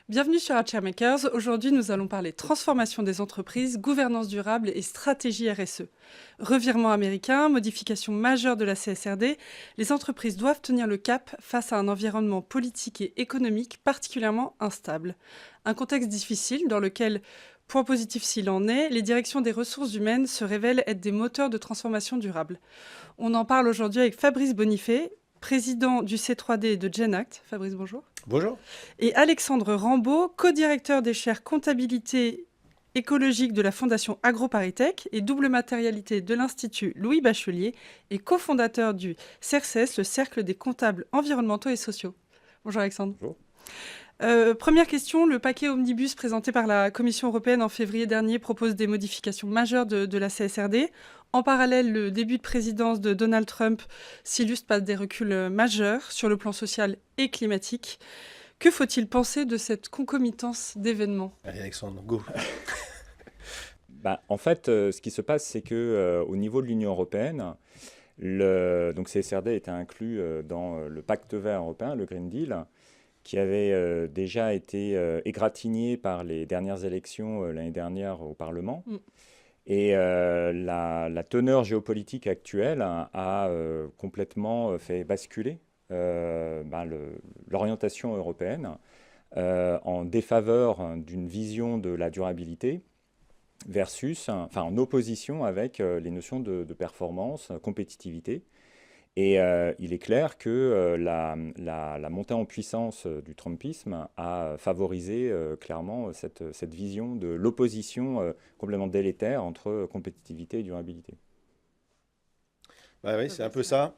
Bienvenue sur Hatchermakers. Aujourd'hui, nous allons parler transformation des entreprises, gouvernance durable et stratégie RSE. Revirement américain, modification majeure de la CSRD, les entreprises doivent tenir le cap face à un environnement politique et économique particulièrement instable. Un contexte difficile dans lequel, point positif s'il en est, les directions des ressources humaines se révèlent être des moteurs de transformation durable. On en parle aujourd'hui avec Fabrice Bonifay, président du C3D et de GenAct. Fabrice, bonjour. Bonjour. Et Alexandre Rambaud, co-directeur des chaires comptabilité écologique de la Fondation AgroParisTech et double matérialité de l'Institut Louis Bachelier et cofondateur du CERCES, le Cercle des comptables environnementaux et sociaux. Bonjour Alexandre. Bonjour. Première question, le paquet Omnibus présenté par la Commission européenne en février dernier propose des modifications majeures de la CSRD. En parallèle, le début de présidence de Donald Trump s'illustre par des reculs majeurs sur le plan social et climatique. Que faut-il penser de cette concomitance d'événements ? Allez Alexandre, go. En fait, ce qui se passe, c'est qu'au niveau de l'Union européenne, donc CSRD était inclus dans le pacte vert européen, le Green Deal, qui avait déjà été égratigné par les dernières élections l'année dernière au Parlement. Et la teneur géopolitique actuelle a complètement fait basculer l'orientation européenne en défaveur d'une vision de la durabilité en opposition avec les notions de performance, compétitivité. Et il est clair que la montée en puissance du trumpisme a favorisé clairement cette vision de l'opposition complètement délétère entre compétitivité et durabilité. Oui, c'est un peu ça.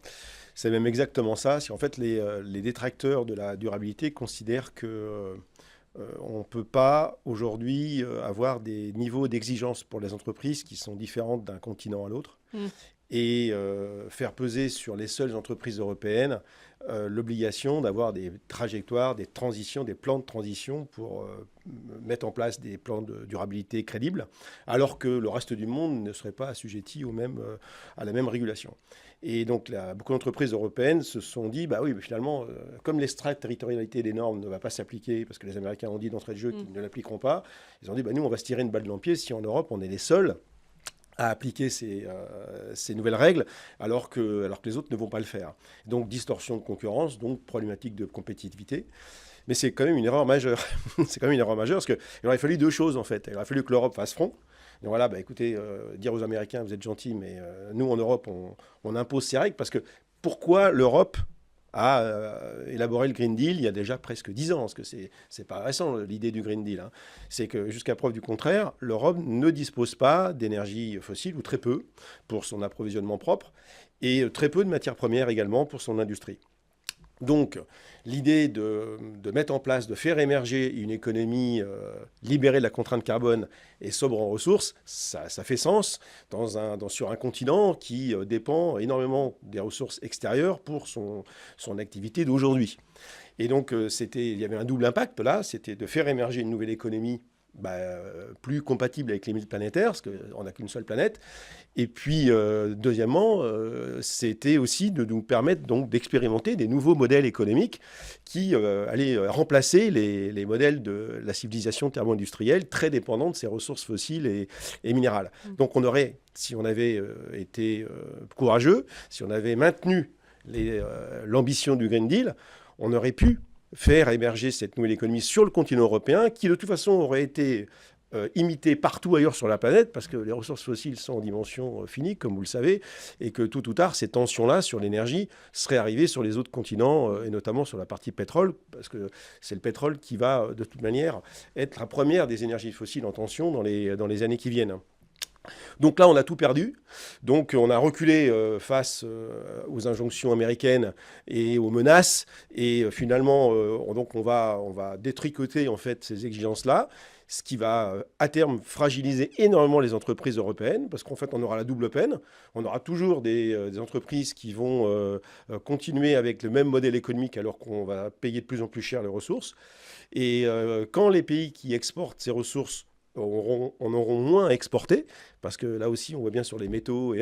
C'est même exactement ça. En fait, les détracteurs de la durabilité considèrent que on ne peut pas aujourd'hui avoir des niveaux d'exigence pour les entreprises qui sont différentes d'un continent à l'autre. Et faire peser sur les seules entreprises européennes l'obligation d'avoir des trajectoires, des transitions, des plans de transition pour mettre en place des plans de durabilité crédibles, alors que le reste du monde ne serait pas assujetti à la même régulation. Et donc, beaucoup d'entreprises européennes se sont dit, bah oui, mais finalement, comme l'extraterritorialité des normes ne va pas s'appliquer, parce que les Américains ont dit d'entrée de jeu qu'ils ne l'appliqueront pas, ils ont dit, bah, nous, on va se tirer une balle dans le pied si en Europe, on est les seuls à appliquer ces nouvelles règles, alors que les autres ne vont pas le faire. Donc, distorsion de concurrence, donc problématique de compétitivité. Mais c'est quand même une erreur majeure. C'est quand même une erreur majeure, parce qu'il aurait fallu deux choses, en fait. Il aurait fallu que l'Europe fasse front. Donc voilà, écoutez, dire aux Américains, vous êtes gentils, mais nous, en Europe, on impose ces règles, parce que pourquoi l'Europe a élaboré le Green Deal il y a déjà presque 10 ans, parce que c'est pas récent l'idée du Green Deal. C'est que jusqu'à preuve du contraire, l'Europe ne dispose pas d'énergie fossile, ou très peu, pour son approvisionnement propre, et très peu de matières premières également pour son industrie. Donc, l'idée de mettre en place, de faire émerger une économie libérée de la contrainte carbone et sobre en ressources, ça fait sens sur un continent qui dépend énormément des ressources extérieures pour son activité d'aujourd'hui. Et donc, il y avait un double impact là, c'était de faire émerger une nouvelle économie plus compatible avec les limites planétaires, parce qu'on n'a qu'une seule planète. Et puis, deuxièmement, c'était aussi de nous permettre donc d'expérimenter des nouveaux modèles économiques qui allaient remplacer les modèles de la civilisation thermo-industrielle très dépendante de ses ressources fossiles et minérales. Donc, si on avait été courageux, si on avait maintenu l'ambition du Green Deal, on aurait pu faire émerger cette nouvelle économie sur le continent européen, qui de toute façon aurait été imitée partout ailleurs sur la planète, parce que les ressources fossiles sont en dimension finie, comme vous le savez, et que tôt ou tard, ces tensions-là sur l'énergie seraient arrivées sur les autres continents, et notamment sur la partie pétrole, parce que c'est le pétrole qui va, de toute manière, être la première des énergies fossiles en tension dans les années qui viennent. Donc là, on a tout perdu. Donc on a reculé face aux injonctions américaines et aux menaces. Et finalement, on va détricoter en fait ces exigences-là, ce qui va à terme fragiliser énormément les entreprises européennes, parce qu'en fait, on aura la double peine. On aura toujours des entreprises qui vont continuer avec le même modèle économique alors qu'on va payer de plus en plus cher les ressources. Et quand les pays qui exportent ces ressources en auront moins à exporter, parce que là aussi, on voit bien sur les métaux,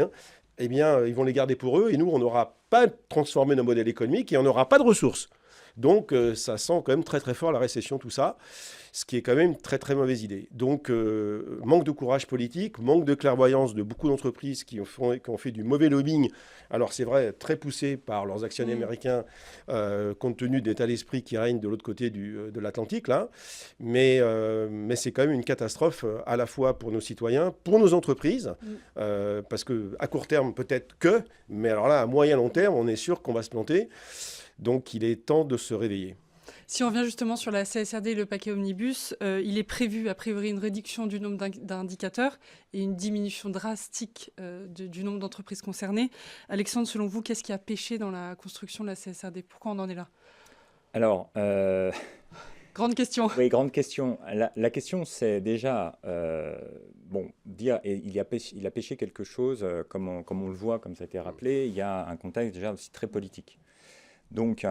eh bien, ils vont les garder pour eux et nous, on n'aura pas transformé nos modèles économiques et on n'aura pas de ressources. Donc, ça sent quand même très, très fort la récession, tout ça, ce qui est quand même une très, très mauvaise idée. Donc, manque de courage politique, manque de clairvoyance de beaucoup d'entreprises qui ont fait du mauvais lobbying. Alors, c'est vrai, très poussé par leurs actionnaires américains, compte tenu de l'état d'esprit qui règne de l'autre côté de l'Atlantique, là. Mais c'est quand même une catastrophe à la fois pour nos citoyens, pour nos entreprises, parce qu'à court terme, peut-être que, mais alors là, à moyen long terme, on est sûr qu'on va se planter. Donc, il est temps de se réveiller. Si on revient justement sur la CSRD et le paquet Omnibus, il est prévu a priori une réduction du nombre d'indicateurs et une diminution drastique du nombre d'entreprises concernées. Alexandre, selon vous, qu'est-ce qui a péché dans la construction de la CSRD? Pourquoi on en est là? Alors, grande question. Oui, grande question. La question, c'est déjà, dire, et il a péché quelque chose, comme on le voit, comme ça a été rappelé, il y a un contexte déjà aussi très politique. Donc,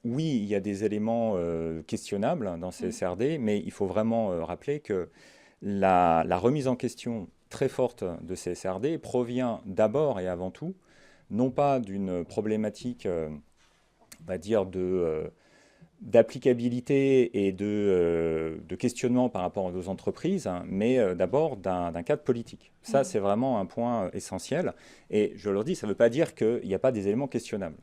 oui, il y a des éléments questionnables dans CSRD, mais il faut vraiment rappeler que la remise en question très forte de CSRD provient d'abord et avant tout, non pas d'une problématique, on va dire, d'applicabilité et de questionnement par rapport aux entreprises, hein, mais d'abord d'un cadre politique. Ça, c'est vraiment un point essentiel. Et je leur dis, ça ne veut pas dire qu'il n'y a pas des éléments questionnables.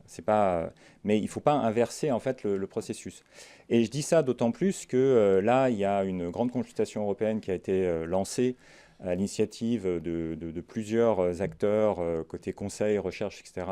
Mais il ne faut pas inverser en fait le processus. Et je dis ça d'autant plus que là, il y a une grande consultation européenne qui a été lancée à l'initiative de plusieurs acteurs, côté conseil, recherche, etc.,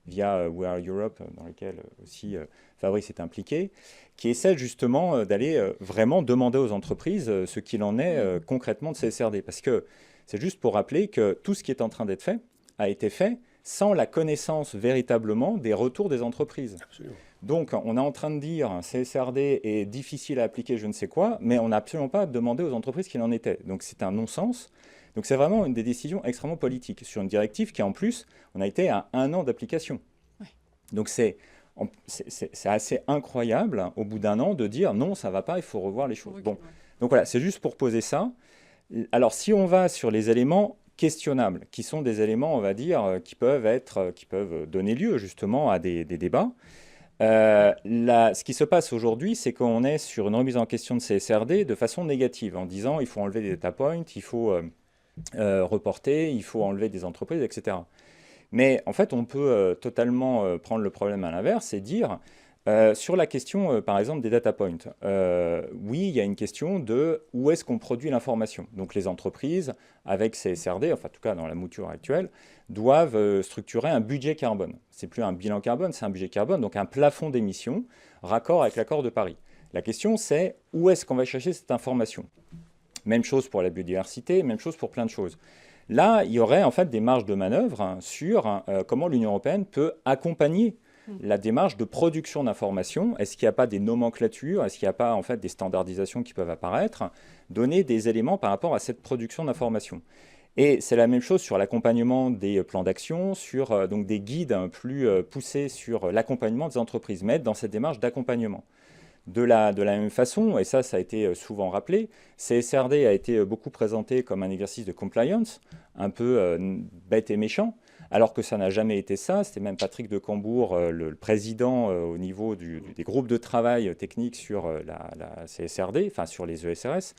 via We Are Europe, dans lequel aussi Fabrice est impliqué, qui essaie justement d'aller vraiment demander aux entreprises ce qu'il en est concrètement de CSRD. Parce que c'est juste pour rappeler que tout ce qui est en train d'être fait a été fait sans la connaissance véritablement des retours des entreprises. Absolument. Donc, on est en train de dire CSRD est difficile à appliquer, je ne sais quoi, mais on n'a absolument pas demandé aux entreprises qu'il en était. Donc, c'est un non-sens. Donc, c'est vraiment une des décisions extrêmement politiques sur une directive qui, en plus, on a été à 1 an d'application. Ouais. Donc, c'est assez incroyable, hein, au bout d'1 an, de dire non, ça ne va pas, il faut revoir les choses. Bon. Donc, voilà, c'est juste pour poser ça. Alors, si on va sur les éléments questionnables, qui sont des éléments, on va dire, qui peuvent donner lieu justement à des débats, ce qui se passe aujourd'hui, c'est qu'on est sur une remise en question de CSRD de façon négative, en disant il faut enlever des data points, il faut reporter, il faut enlever des entreprises, etc. Mais en fait, on peut totalement prendre le problème à l'inverse et dire, sur la question, par exemple, des data points, oui, il y a une question de où est-ce qu'on produit l'information. Donc les entreprises, avec CSRD, enfin en tout cas dans la mouture actuelle, doivent structurer un budget carbone. C'est plus un bilan carbone, c'est un budget carbone, donc un plafond d'émissions, raccord avec l'accord de Paris. La question, c'est où est-ce qu'on va chercher cette information? Même chose pour la biodiversité, même chose pour plein de choses. Là, il y aurait en fait des marges de manœuvre sur comment l'Union européenne peut accompagner la démarche de production d'informations. Est-ce qu'il n'y a pas des nomenclatures? Est-ce qu'il n'y a pas en fait des standardisations qui peuvent apparaître? Donner des éléments par rapport à cette production d'informations. Et c'est la même chose sur l'accompagnement des plans d'action, sur donc des guides plus poussés sur l'accompagnement des entreprises, mais dans cette démarche d'accompagnement. De la même façon, et ça a été souvent rappelé, CSRD a été beaucoup présenté comme un exercice de compliance, un peu bête et méchant, alors que ça n'a jamais été ça. C'était même Patrick de Cambourg, le président au niveau des groupes de travail techniques sur la CSRD, enfin sur les ESRS,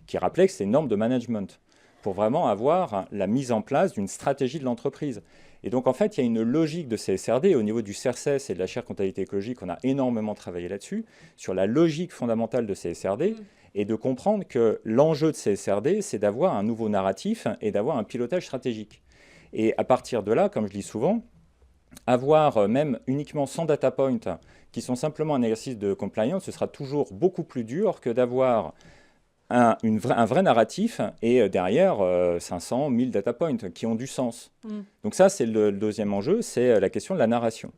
qui rappelait que c'est une norme de management pour vraiment avoir la mise en place d'une stratégie de l'entreprise. Et donc, en fait, il y a une logique de CSRD. Au niveau du CERCES et de la chaire comptabilité écologique, on a énormément travaillé là-dessus, sur la logique fondamentale de CSRD, et de comprendre que l'enjeu de CSRD, c'est d'avoir un nouveau narratif et d'avoir un pilotage stratégique. Et à partir de là, comme je dis souvent, avoir même uniquement 100 data points qui sont simplement un exercice de compliance, ce sera toujours beaucoup plus dur que d'avoir un vrai narratif et derrière 500, 1000 data points qui ont du sens. Donc ça, c'est le deuxième enjeu, c'est la question de la narration.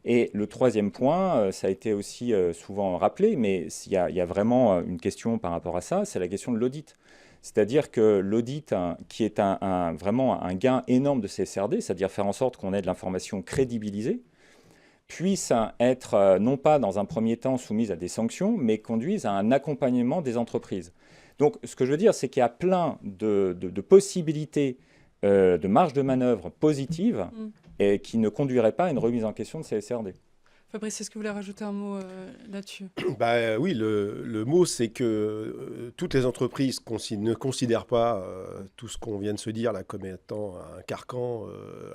Et le troisième point, ça a été aussi souvent rappelé, mais il y a vraiment une question par rapport à ça, c'est la question de l'audit. C'est-à-dire que l'audit, qui est vraiment un gain énorme de CSRD, c'est-à-dire faire en sorte qu'on ait de l'information crédibilisée, puisse être non pas dans un premier temps soumise à des sanctions, mais conduise à un accompagnement des entreprises. Donc ce que je veux dire, c'est qu'il y a plein de possibilités de marge de manœuvre positive et qui ne conduirait pas à une remise en question de CSRD. Fabrice, est-ce que vous voulez rajouter un mot là-dessus? Oui, le mot, c'est que toutes les entreprises ne considèrent pas tout ce qu'on vient de se dire là comme étant un carcan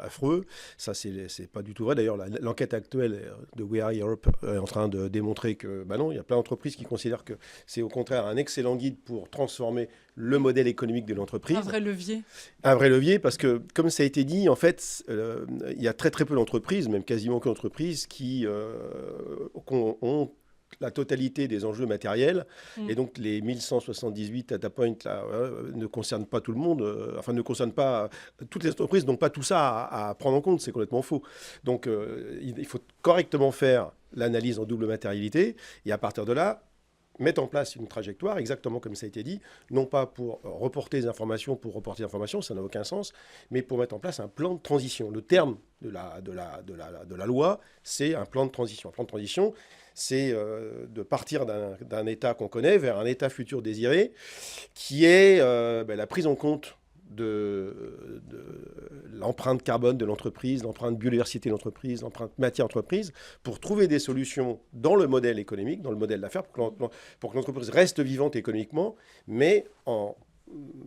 affreux. Ça, c'est pas du tout vrai. D'ailleurs, l'enquête actuelle de We Are Europe est en train de démontrer que non, il y a plein d'entreprises qui considèrent que c'est au contraire un excellent guide pour transformer le modèle économique de l'entreprise. Un vrai levier. Un vrai levier, parce que, comme ça a été dit, en fait, il y a très très peu d'entreprises, même quasiment aucune entreprise, qui ont la totalité des enjeux matériels. Et donc, les 1178 data points là, ne concernent pas tout le monde, ne concernent pas toutes les entreprises, donc pas tout ça à prendre en compte, c'est complètement faux. Donc, il faut correctement faire l'analyse en double matérialité, et à partir de là, mettre en place une trajectoire, exactement comme ça a été dit, non pas pour reporter des informations, ça n'a aucun sens, mais pour mettre en place un plan de transition. Le terme de la loi, c'est un plan de transition. Un plan de transition, c'est de partir d'un état qu'on connaît vers un état futur désiré, qui est la prise en compte de l'empreinte carbone de l'entreprise, l'empreinte biodiversité de l'entreprise, l'empreinte matière d'entreprise, pour trouver des solutions dans le modèle économique, dans le modèle d'affaires, pour que l'entreprise reste vivante économiquement, mais en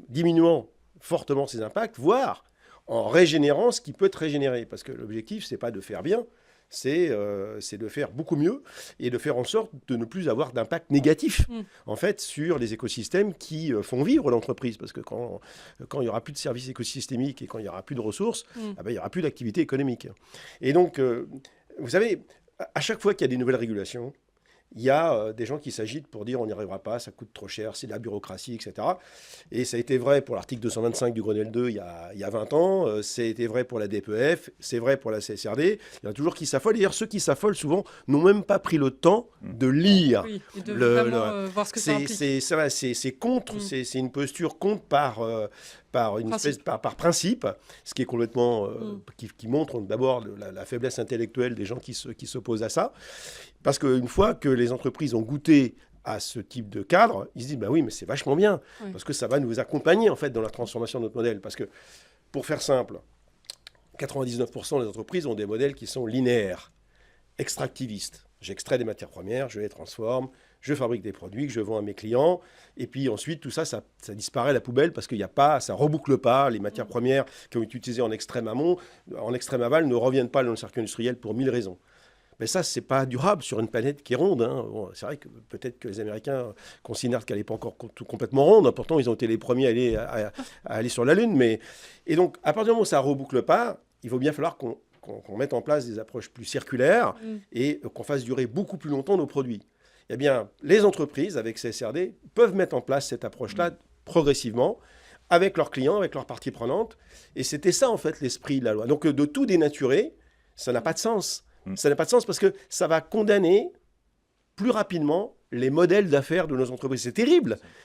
diminuant fortement ses impacts, voire en régénérant ce qui peut être régénéré. Parce que l'objectif, ce n'est pas de faire bien, c'est de faire beaucoup mieux et de faire en sorte de ne plus avoir d'impact négatif en fait sur les écosystèmes qui font vivre l'entreprise, parce que quand il n'y aura plus de services écosystémiques et quand il n'y aura plus de ressources, il n'y aura plus d'activité économique. Et donc, vous savez, à chaque fois qu'il y a des nouvelles régulations, il y a des gens qui s'agitent pour dire on n'y arrivera pas, ça coûte trop cher, c'est de la bureaucratie, etc. Et ça a été vrai pour l'article 225 du Grenelle 2 il y a 20 ans, c'était vrai pour la DPEF, c'est vrai pour la CSRD. Il y en a toujours qui s'affolent. D'ailleurs, ceux qui s'affolent souvent n'ont même pas pris le temps de lire. Oui, et de vraiment voir ce que ça implique. C'est contre, c'est une posture contre par principe, ce qui est complètement qui montre d'abord la faiblesse intellectuelle des gens qui s'opposent à ça. Parce qu'une fois que les entreprises ont goûté à ce type de cadre, ils se disent oui, mais c'est vachement bien, parce que ça va nous accompagner en fait dans la transformation de notre modèle. Parce que, pour faire simple, 99% des entreprises ont des modèles qui sont linéaires, extractivistes. J'extrais des matières premières, je les transforme, je fabrique des produits que je vends à mes clients, et puis ensuite tout ça disparaît à la poubelle parce qu'il n'y a pas, ça reboucle pas. Les matières premières qui ont été utilisées en extrême amont, en extrême aval, ne reviennent pas dans le circuit industriel pour 1000 raisons. Mais ça, c'est pas durable sur une planète qui est ronde. Bon, c'est vrai que peut-être que les Américains considèrent qu'elle n'est pas encore complètement ronde. Pourtant, ils ont été les premiers à aller sur la Lune. Et donc, à partir du moment où ça ne reboucle pas, il va bien falloir qu'on mette en place des approches plus circulaires et qu'on fasse durer beaucoup plus longtemps nos produits. Eh bien, les entreprises, avec CSRD, peuvent mettre en place cette approche-là progressivement, avec leurs clients, avec leurs parties prenantes. Et c'était ça, en fait, l'esprit de la loi. Donc, de tout dénaturer, ça n'a pas de sens. Ça n'a pas de sens parce que ça va condamner plus rapidement les modèles d'affaires de nos entreprises.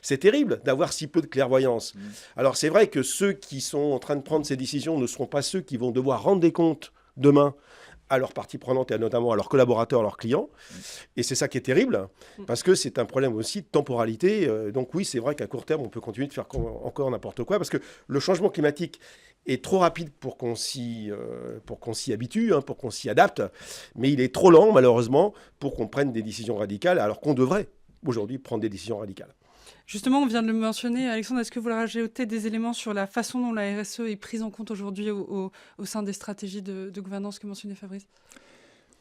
C'est terrible d'avoir si peu de clairvoyance. Alors c'est vrai que ceux qui sont en train de prendre ces décisions ne seront pas ceux qui vont devoir rendre des comptes demain à leurs parties prenantes et notamment à leurs collaborateurs, à leurs clients. Et c'est ça qui est terrible, parce que c'est un problème aussi de temporalité. Donc oui, c'est vrai qu'à court terme, on peut continuer de faire encore n'importe quoi, parce que le changement climatique est trop rapide pour qu'on s'y habitue, pour qu'on s'y adapte, mais il est trop lent, malheureusement, pour qu'on prenne des décisions radicales, alors qu'on devrait aujourd'hui prendre des décisions radicales. Justement, on vient de le mentionner. Alexandre, est-ce que vous voulez rajouter des éléments sur la façon dont la RSE est prise en compte aujourd'hui au sein des stratégies de gouvernance que mentionnait Fabrice ?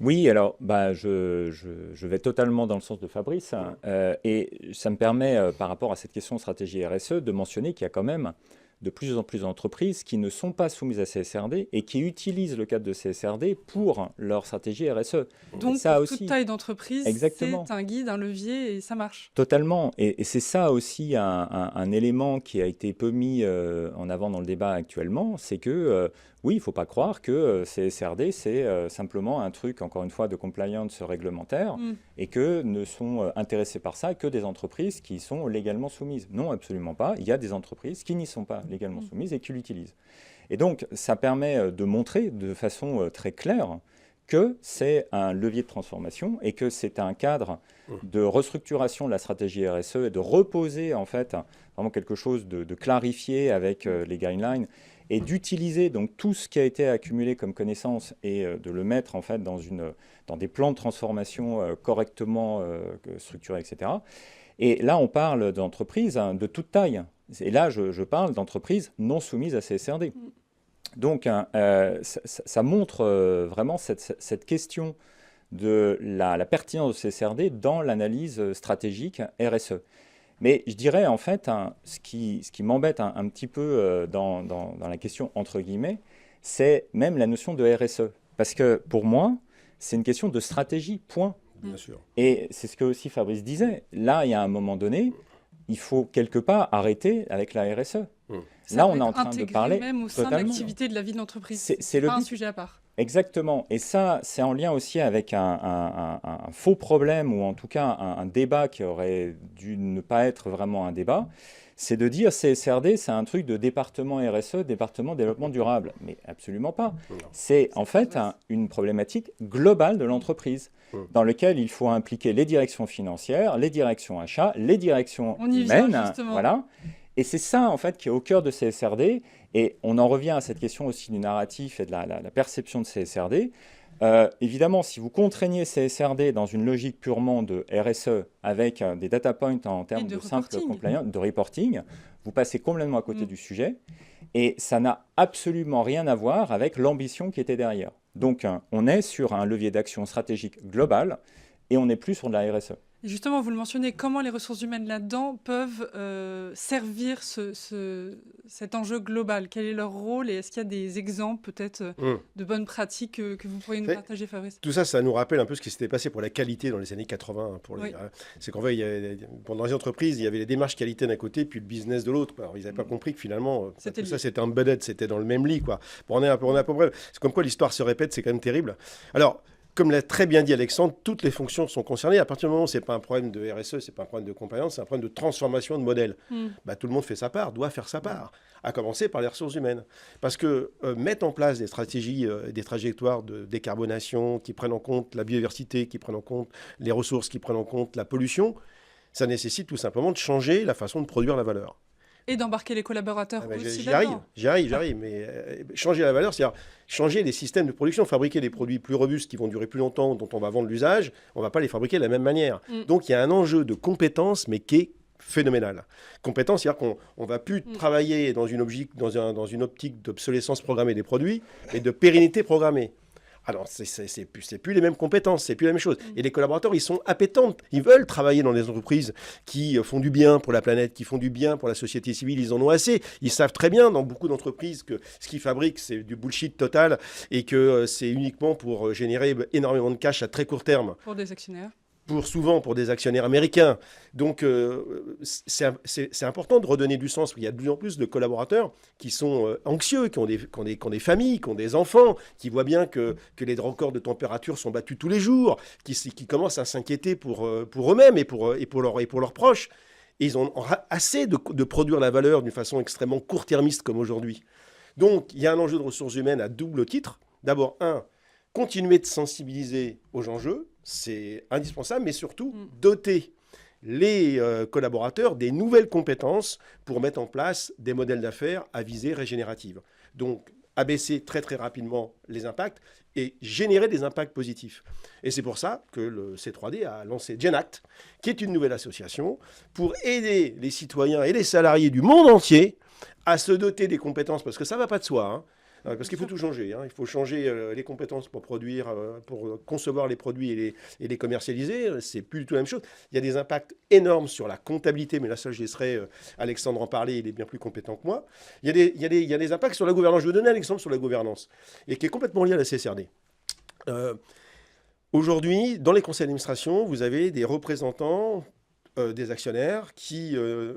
Oui, alors je vais totalement dans le sens de Fabrice et ça me permet, par rapport à cette question de stratégie RSE, de mentionner qu'il y a quand même de plus en plus d'entreprises qui ne sont pas soumises à CSRD et qui utilisent le cadre de CSRD pour leur stratégie RSE. Donc, ça pour aussi, toute taille d'entreprise, c'est un guide, un levier et ça marche. Totalement. Et c'est ça aussi un élément qui a été peu mis en avant dans le débat actuellement, c'est que oui, il ne faut pas croire que CSRD, c'est simplement un truc, encore une fois, de compliance réglementaire et que ne sont intéressés par ça que des entreprises qui sont légalement soumises. Non, absolument pas. Il y a des entreprises qui n'y sont pas légalement soumises et qui l'utilisent. Et donc, ça permet de montrer de façon très claire que c'est un levier de transformation et que c'est un cadre de restructuration de la stratégie RSE et de reposer en fait vraiment quelque chose de clarifié avec les guidelines et d'utiliser donc tout ce qui a été accumulé comme connaissance et de le mettre en fait dans des plans de transformation correctement structurés, etc. Et là, on parle d'entreprises de toute taille. Et là, je parle d'entreprises non soumises à CSRD. Donc, ça montre vraiment cette question de la pertinence de CSRD dans l'analyse stratégique RSE. Mais je dirais, en fait, ce qui m'embête un petit peu dans la question entre guillemets, c'est même la notion de RSE. Parce que pour moi, c'est une question de stratégie, point. Bien sûr. Et c'est ce que aussi Fabrice disait. Là, il y a un moment donné, il faut quelque part arrêter avec la RSE. Là, on est en train de parler même au sein de l'activité de la vie de l'entreprise. C'est pas un sujet à part. Exactement. Et ça, c'est en lien aussi avec un faux problème, ou en tout cas un débat qui aurait dû ne pas être vraiment un débat. C'est de dire CSRD, c'est un truc de département RSE, département développement durable. Mais absolument pas. C'est en fait une problématique globale de l'entreprise, dans lequel il faut impliquer les directions financières, les directions achats, les directions humaines. Voilà. Et c'est ça, en fait, qui est au cœur de CSRD. Et on en revient à cette question aussi du narratif et de la perception de CSRD. Évidemment, si vous contraignez CSRD dans une logique purement de RSE avec des data points en termes de simple compliance, de reporting, vous passez complètement à côté du sujet. Et ça n'a absolument rien à voir avec l'ambition qui était derrière. Donc, on est sur un levier d'action stratégique global et on n'est plus sur de la RSE. Et justement, vous le mentionnez, comment les ressources humaines là-dedans peuvent servir cet enjeu global? Quel est leur rôle et est-ce qu'il y a des exemples peut-être de bonnes pratiques que vous pourriez nous partager, Fabrice? Tout ça, ça nous rappelle un peu ce qui s'était passé pour la qualité dans les années 80. C'est qu'en fait, pendant les entreprises, il y avait les démarches qualité d'un côté puis le business de l'autre. Alors, ils n'avaient pas compris que finalement, tout ça, c'était embedded, c'était dans le même lit. Quoi. On est à peu près... C'est comme quoi l'histoire se répète, c'est quand même terrible. Alors, comme l'a très bien dit Alexandre, toutes les fonctions sont concernées. À partir du moment où ce n'est pas un problème de RSE, ce n'est pas un problème de compliance, c'est un problème de transformation de modèle. Tout le monde fait sa part, doit faire sa part, à commencer par les ressources humaines. Parce que mettre en place des stratégies, des trajectoires de décarbonation qui prennent en compte la biodiversité, qui prennent en compte les ressources, qui prennent en compte la pollution, ça nécessite tout simplement de changer la façon de produire la valeur. Et d'embarquer les collaborateurs aussi J'y arrive. Mais changer la valeur, c'est-à-dire changer les systèmes de production, fabriquer des produits plus robustes qui vont durer plus longtemps, dont on va vendre l'usage, on ne va pas les fabriquer de la même manière. Donc il y a un enjeu de compétence, mais qui est phénoménal. Compétence, c'est-à-dire qu'on ne va plus travailler dans une optique d'obsolescence programmée des produits, mais de pérennité programmée. Alors, c'est plus les mêmes compétences, c'est plus la même chose. Et les collaborateurs, ils sont appétents, ils veulent travailler dans des entreprises qui font du bien pour la planète, qui font du bien pour la société civile, ils en ont assez. Ils savent très bien dans beaucoup d'entreprises que ce qu'ils fabriquent, c'est du bullshit total et que c'est uniquement pour générer énormément de cash à très court terme. Pour des actionnaires. Souvent pour des actionnaires américains. Donc, c'est important de redonner du sens. Il y a de plus en plus de collaborateurs qui sont anxieux, qui ont des familles, qui ont des enfants, qui voient bien que les records de température sont battus tous les jours, qui commencent à s'inquiéter pour eux-mêmes et pour leurs proches. Et ils ont assez de produire la valeur d'une façon extrêmement court-termiste comme aujourd'hui. Donc, il y a un enjeu de ressources humaines à double titre. D'abord, continuer de sensibiliser aux enjeux, c'est indispensable, mais surtout doter les collaborateurs des nouvelles compétences pour mettre en place des modèles d'affaires à visée régénérative. Donc, abaisser très très rapidement les impacts et générer des impacts positifs. Et c'est pour ça que le C3D a lancé GenAct, qui est une nouvelle association pour aider les citoyens et les salariés du monde entier à se doter des compétences, parce que ça ne va pas de soi, hein. Parce qu'il faut tout changer. Il faut changer les compétences pour produire, pour concevoir les produits et les commercialiser. C'est plus du tout la même chose. Il y a des impacts énormes sur la comptabilité, mais là, ça, je laisserai Alexandre en parler. Il est bien plus compétent que moi. Il y a des impacts sur la gouvernance. Je vais donner un exemple sur la gouvernance, et qui est complètement lié à la CSRD. Aujourd'hui, dans les conseils d'administration, vous avez des représentants des actionnaires qui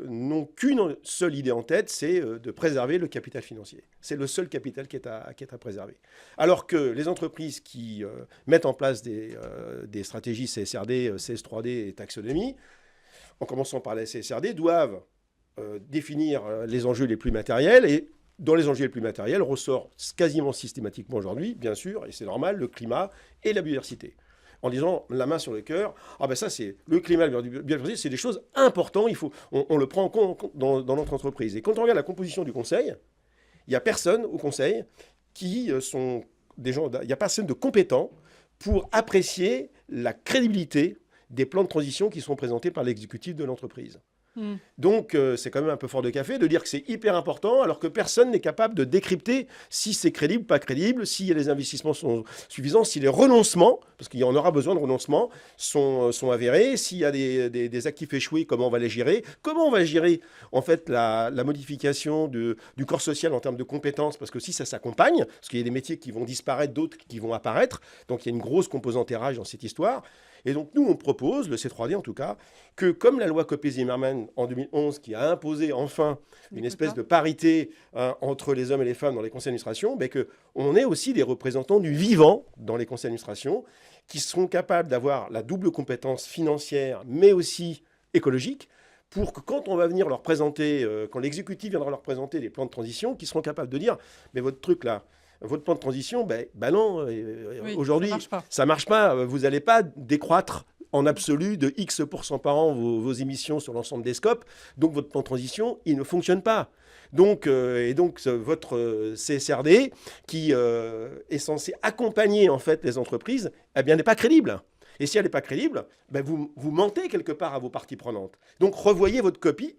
n'ont qu'une seule idée en tête, c'est de préserver le capital financier. C'est le seul capital qui est à préserver. Alors que les entreprises qui mettent en place des stratégies CSRD, CS3D et taxonomie, en commençant par la CSRD, doivent définir les enjeux les plus matériels. Et dans les enjeux les plus matériels ressort quasiment systématiquement aujourd'hui, bien sûr, et c'est normal, le climat et la biodiversité. En disant la main sur le cœur, ça c'est le climat, la biodiversité, c'est des choses importantes, on le prend en compte dans notre entreprise. Et quand on regarde la composition du conseil, il n'y a personne au conseil qui sont des gens, il n'y a personne de compétent pour apprécier la crédibilité des plans de transition qui sont présentés par l'exécutif de l'entreprise. Donc, c'est quand même un peu fort de café de dire que c'est hyper important alors que personne n'est capable de décrypter si c'est crédible, pas crédible, si les investissements sont suffisants, si les renoncements, parce qu'il y en aura besoin de renoncements, sont avérés, s'il y a des actifs échoués, comment on va les gérer, comment on va gérer en fait la modification du corps social en termes de compétences, parce que si ça s'accompagne, parce qu'il y a des métiers qui vont disparaître, d'autres qui vont apparaître, donc il y a une grosse composante RH dans cette histoire. Et donc, nous, on propose, le C3D en tout cas, que comme la loi Copé-Zimmermann en 2011, qui a imposé enfin une espèce de parité entre les hommes et les femmes dans les conseils d'administration, ben qu'on ait aussi des représentants du vivant dans les conseils d'administration qui seront capables d'avoir la double compétence financière, mais aussi écologique, pour que quand on va venir leur présenter, quand l'exécutif viendra leur présenter des plans de transition, qu'ils seront capables de dire, mais votre truc là, votre plan de transition, ben non, Oui, aujourd'hui, ça marche pas. Vous n'allez pas décroître en absolu de X% par an vos émissions sur l'ensemble des scopes. Donc, votre plan de transition, il ne fonctionne pas. Donc, votre CSRD, qui est censé accompagner en fait les entreprises, eh bien, n'est pas crédible. Et si elle n'est pas crédible, ben vous mentez quelque part à vos parties prenantes. Donc, revoyez votre copie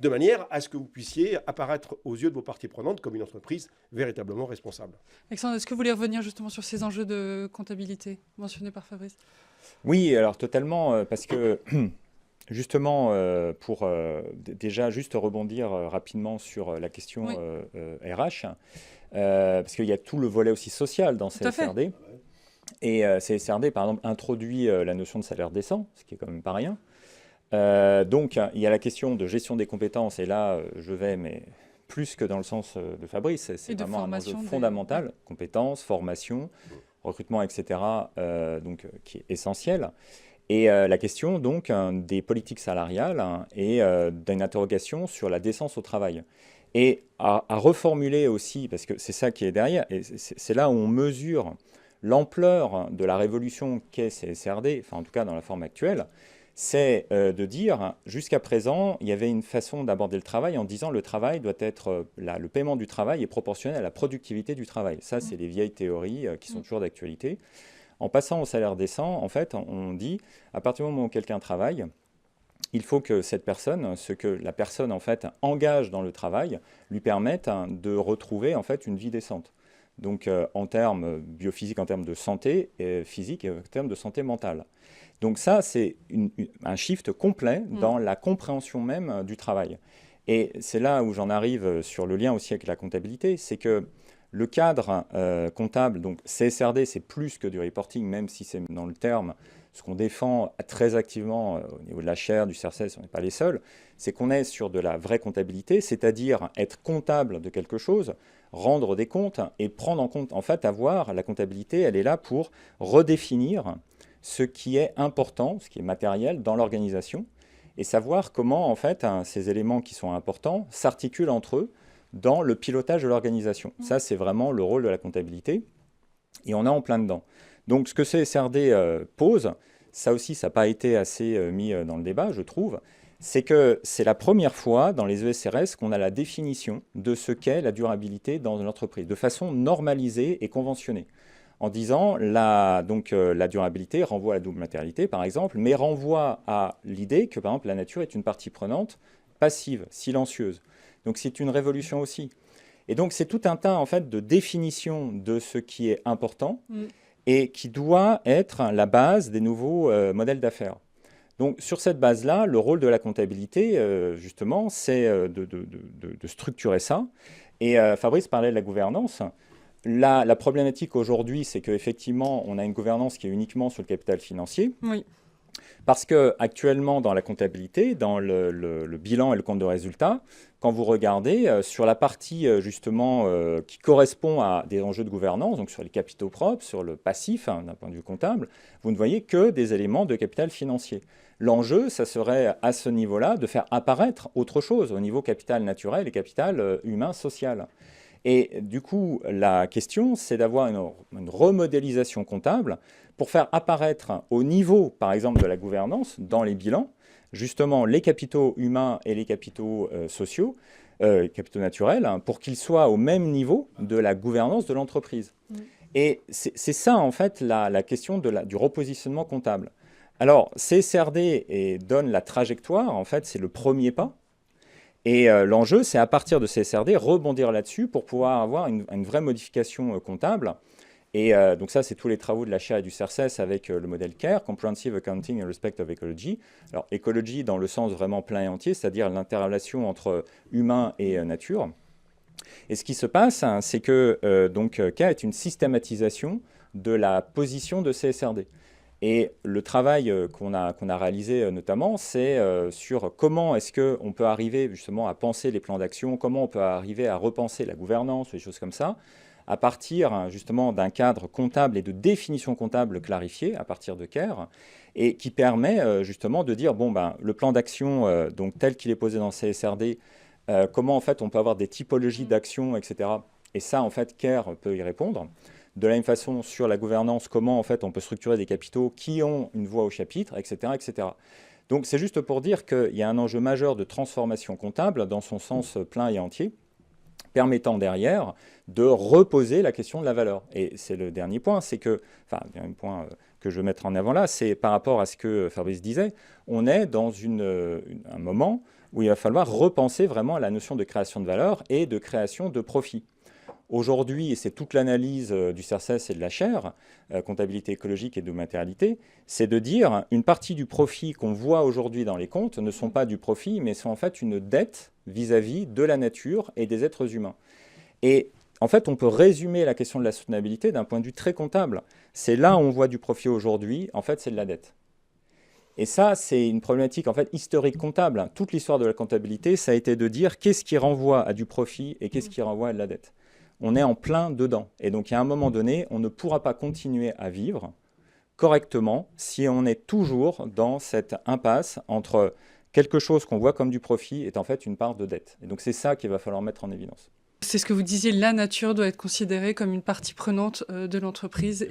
de manière à ce que vous puissiez apparaître aux yeux de vos parties prenantes comme une entreprise véritablement responsable. Alexandre, est-ce que vous voulez revenir justement sur ces enjeux de comptabilité mentionnés par Fabrice? Oui, alors totalement, parce que justement, pour déjà juste rebondir rapidement sur la question RH, parce qu'il y a tout le volet aussi social dans CSRD. Et CSRD, par exemple, introduit la notion de salaire décent, ce qui est quand même pas rien. Donc, il y a la question de gestion des compétences, et là, je vais, mais plus que dans le sens de Fabrice, c'est vraiment un enjeu fondamental, compétences, formation, recrutement, etc., qui est essentiel. Et la question, donc, des politiques salariales et d'une interrogation sur la décence au travail. Et à reformuler aussi, parce que c'est ça qui est derrière, et c'est là où on mesure l'ampleur de la révolution qu'est CSRD, enfin en tout cas dans la forme actuelle, c'est de dire, jusqu'à présent, il y avait une façon d'aborder le travail en disant le travail doit être, le paiement du travail est proportionnel à la productivité du travail. Ça, c'est les vieilles théories qui sont toujours d'actualité. En passant au salaire décent, en fait, on dit, à partir du moment où quelqu'un travaille, il faut que cette personne, ce que la personne, en fait, engage dans le travail, lui permette de retrouver, en fait, une vie décente. Donc, en termes biophysiques, en termes de santé physique et en termes de santé mentale. Donc ça, c'est un shift complet dans la compréhension même du travail. Et c'est là où j'en arrive sur le lien aussi avec la comptabilité, c'est que le cadre comptable, donc CSRD, c'est plus que du reporting, même si c'est dans le terme, ce qu'on défend très activement au niveau de la chaire, du CRCS, on n'est pas les seuls, c'est qu'on est sur de la vraie comptabilité, c'est-à-dire être comptable de quelque chose, rendre des comptes et prendre en compte, en fait, avoir la comptabilité, elle est là pour redéfinir ce qui est important, ce qui est matériel dans l'organisation, et savoir comment, en fait, ces éléments qui sont importants s'articulent entre eux dans le pilotage de l'organisation. Ça, c'est vraiment le rôle de la comptabilité, et on est en plein dedans. Donc, ce que CSRD pose, ça aussi, ça n'a pas été assez mis dans le débat, je trouve, c'est que c'est la première fois dans les ESRS qu'on a la définition de ce qu'est la durabilité dans une entreprise, de façon normalisée et conventionnée. En disant, la durabilité renvoie à la double matérialité, par exemple, mais renvoie à l'idée que, par exemple, la nature est une partie prenante, passive, silencieuse. Donc c'est une révolution aussi. Et donc c'est tout un tas, en fait, de définitions de ce qui est important et qui doit être la base des nouveaux modèles d'affaires. Donc sur cette base-là, le rôle de la comptabilité, justement, c'est de structurer ça. Et Fabrice parlait de la gouvernance. La problématique aujourd'hui, c'est qu'effectivement, on a une gouvernance qui est uniquement sur le capital financier. Oui. Parce qu'actuellement, dans la comptabilité, dans le bilan et le compte de résultat, quand vous regardez sur la partie justement qui correspond à des enjeux de gouvernance, donc sur les capitaux propres, sur le passif d'un point de vue comptable, vous ne voyez que des éléments de capital financier. L'enjeu, ça serait à ce niveau-là de faire apparaître autre chose au niveau capital naturel et capital humain social. Et du coup, la question, c'est d'avoir une remodélisation comptable pour faire apparaître au niveau, par exemple, de la gouvernance, dans les bilans, justement les capitaux humains et les capitaux sociaux, capitaux naturels, hein, pour qu'ils soient au même niveau de la gouvernance de l'entreprise. Et c'est ça, en fait, la question du repositionnement comptable. Alors, CSRD donne la trajectoire, en fait, c'est le premier pas. Et l'enjeu, c'est à partir de CSRD, rebondir là-dessus pour pouvoir avoir une vraie modification comptable. Et donc ça, c'est tous les travaux de la chaire et du CERCES avec le modèle CARE, Comprehensive Accounting and Respect of Ecology. Alors, écologie dans le sens vraiment plein et entier, c'est-à-dire l'interrelation entre humain et nature. Et ce qui se passe, hein, c'est que CARE est une systématisation de la position de CSRD. Et le travail qu'on a réalisé notamment, c'est sur comment est-ce qu'on peut arriver justement à penser les plans d'action, comment on peut arriver à repenser la gouvernance, des choses comme ça, à partir justement d'un cadre comptable et de définition comptable clarifiée à partir de CARE, et qui permet justement de dire, bon, ben, le plan d'action donc tel qu'il est posé dans CSRD, comment en fait on peut avoir des typologies d'actions, etc. Et ça, en fait, CARE peut y répondre. De la même façon, sur la gouvernance, comment en fait on peut structurer des capitaux qui ont une voix au chapitre, etc. etc. Donc c'est juste pour dire qu'il y a un enjeu majeur de transformation comptable dans son sens plein et entier, permettant derrière de reposer la question de la valeur. Et c'est le dernier point, c'est que, enfin, le dernier point que je veux mettre en avant là, c'est par rapport à ce que Fabrice disait, on est dans un moment où il va falloir repenser vraiment la notion de création de valeur et de création de profit. Aujourd'hui, et c'est toute l'analyse du CERCES et de la chaire, comptabilité écologique et de matérialité, c'est de dire une partie du profit qu'on voit aujourd'hui dans les comptes ne sont pas du profit, mais sont en fait une dette vis-à-vis de la nature et des êtres humains. Et en fait, on peut résumer la question de la soutenabilité d'un point de vue très comptable. C'est là où on voit du profit aujourd'hui, en fait, c'est de la dette. Et ça, c'est une problématique en fait historique comptable. Toute l'histoire de la comptabilité, ça a été de dire qu'est-ce qui renvoie à du profit et qu'est-ce qui renvoie à de la dette. On est en plein dedans. Et donc, à un moment donné, on ne pourra pas continuer à vivre correctement si on est toujours dans cette impasse entre quelque chose qu'on voit comme du profit est en fait une part de dette. Et donc, c'est ça qu'il va falloir mettre en évidence. C'est ce que vous disiez, la nature doit être considérée comme une partie prenante de l'entreprise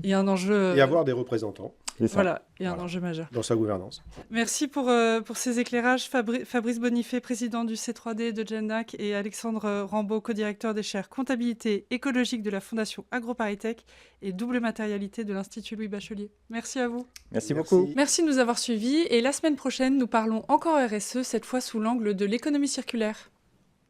et un enjeu... Et avoir des représentants. Voilà, et un enjeu majeur. Dans sa gouvernance. Merci pour ces éclairages. Fabrice Bonifay, président du C3D de Gennac, et Alexandre Rambaud, co-directeur des chaires comptabilité écologique de la Fondation AgroParisTech et double matérialité de l'Institut Louis Bachelier. Merci à vous. Merci beaucoup. Merci de nous avoir suivis. Et la semaine prochaine, nous parlons encore RSE, cette fois sous l'angle de l'économie circulaire.